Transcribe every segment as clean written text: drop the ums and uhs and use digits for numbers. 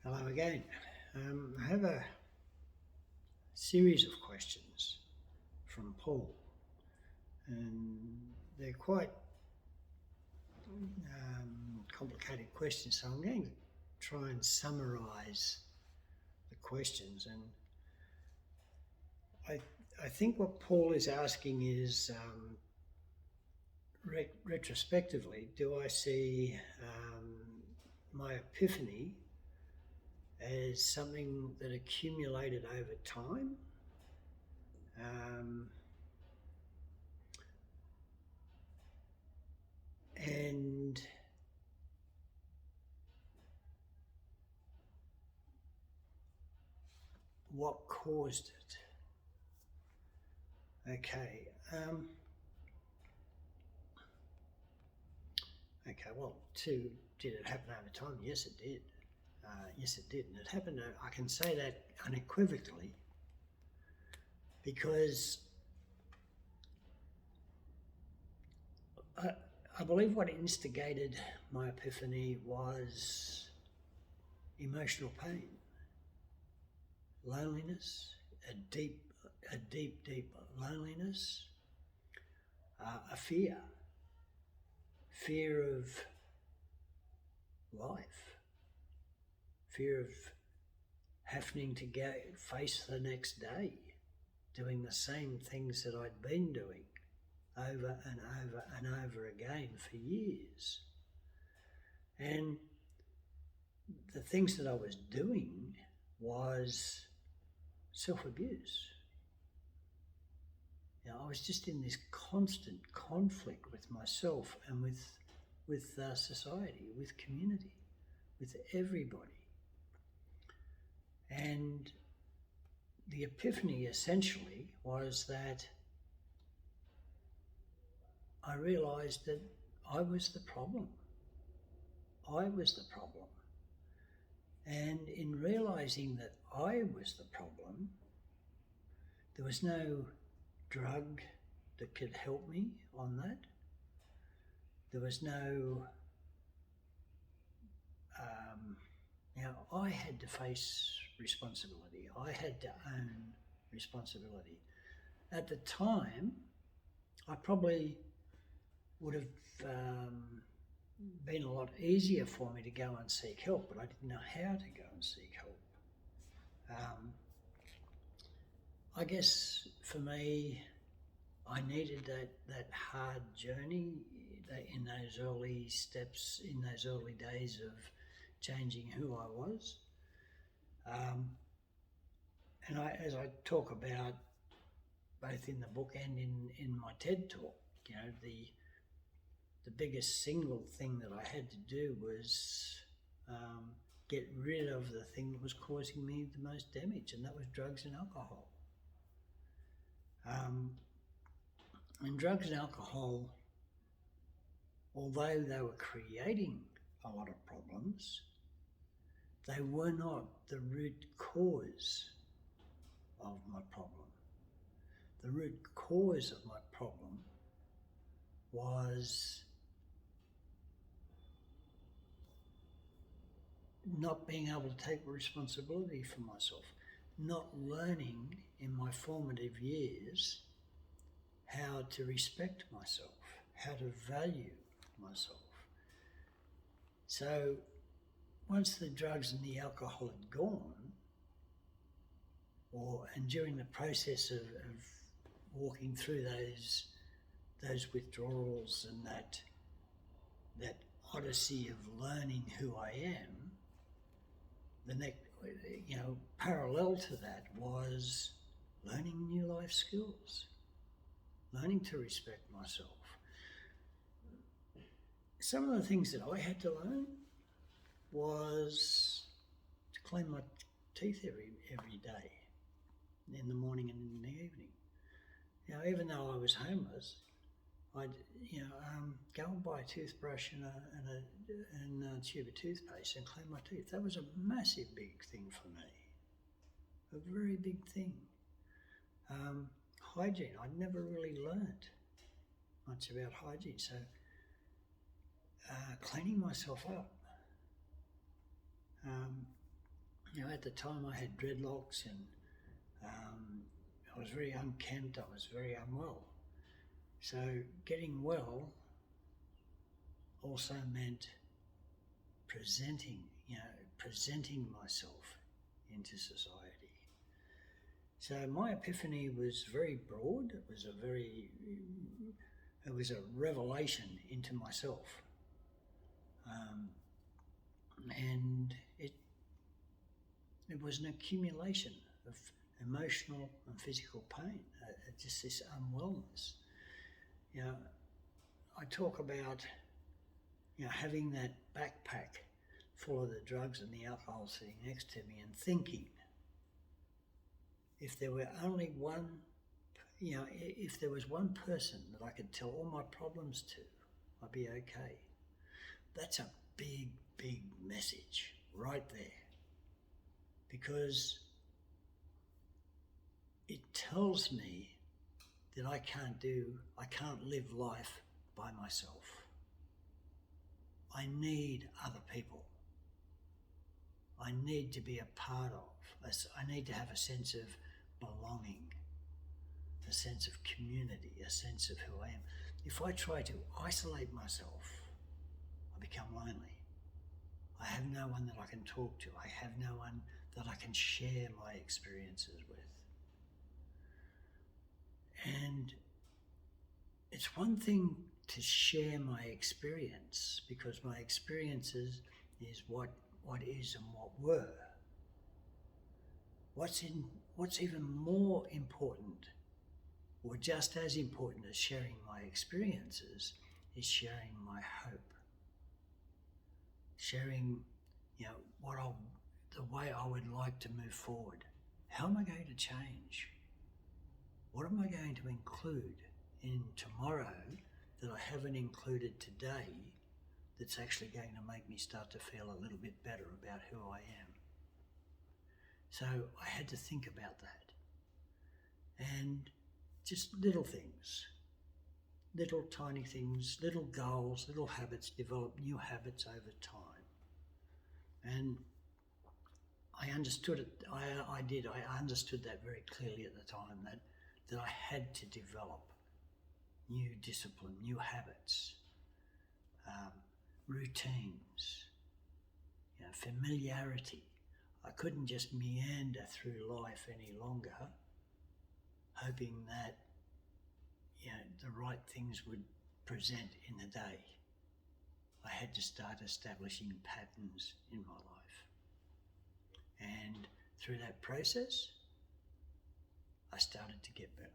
Hello again. I have a series of questions from Paul, and they're quite complicated questions, so I'm going to try and summarise the questions. And I think what Paul is asking is, retrospectively, do I see my epiphany as something that accumulated over time, and what caused it? Okay. Did it happen over time? Yes, it did. Yes, it did. And it happened, I can say that unequivocally, because I believe what instigated my epiphany was emotional pain, loneliness, a deep loneliness, a fear of life, fear of having to face the next day, doing the same things that I'd been doing over and over and over again for years. And the things that I was doing was self-abuse. I was just in this constant conflict with myself and with society, with community, with everybody. And the epiphany essentially was that I realised that I was the problem. I was the problem. And in realising that I was the problem, there was no drug that could help me on that. There was no, I had to face responsibility. I had to own responsibility. At the time, I probably would have been a lot easier for me to go and seek help, but I didn't know how to go and seek help. I guess for me, I needed that hard journey in those early steps, in those early days of changing who I was. And as I talk about both in the book and in my TED talk, the biggest single thing that I had to do was get rid of the thing that was causing me the most damage, and that was drugs and alcohol. And drugs and alcohol, although they were creating a lot of problems, they were not the root cause of my problem. The root cause of my problem was not being able to take responsibility for myself, not learning in my formative years how to respect myself, how to value myself. So once the drugs and the alcohol had gone, and during the process of walking through those withdrawals and that odyssey of learning who I am, the next, parallel to that was learning new life skills, learning to respect myself. Some of the things that I had to learn was to clean my teeth every day, in the morning and in the evening. Even though I was homeless, I'd go and buy a toothbrush and a tube of toothpaste and clean my teeth. That was a massive big thing for me, a very big thing. Hygiene, I'd never really learnt much about hygiene, so cleaning myself up. At the time I had dreadlocks and I was very unkempt, I was very unwell. So getting well also meant presenting myself into society. So my epiphany was very broad. It was a revelation into myself, and it was an accumulation of emotional and physical pain, just this unwellness. I talk about having that backpack full of the drugs and the alcohol sitting next to me and thinking, if there were only one, if there was one person that I could tell all my problems to, I'd be okay. That's a big, big message right there, because it tells me that I can't live life by myself. I need other people. I need to be a part of. I need to have a sense of belonging, a sense of community, a sense of who I am. If I try to isolate myself, I become lonely. I have no one that I can talk to. I have no one that I can share my experiences with. And it's one thing to share my experience, because my experiences is what is and what were. What's even more important, or just as important as sharing my experiences, is sharing my hope. Sharing, the way I would like to move forward. How am I going to change? What am I going to include in tomorrow that I haven't included today that's actually going to make me start to feel a little bit better about who I am? So I had to think about that. And just little things, little tiny things, little goals, little habits, develop new habits over time. And I understood it. I understood that very clearly at the time, that I had to develop new discipline, new habits, routines, familiarity. I couldn't just meander through life any longer, hoping that the right things would present in the day. I had to start establishing patterns in my life. And through that process, I started to get better.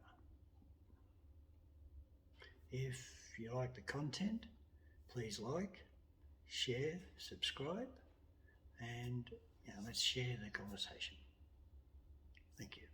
If you like the content, please like, share, subscribe, and let's share the conversation. Thank you.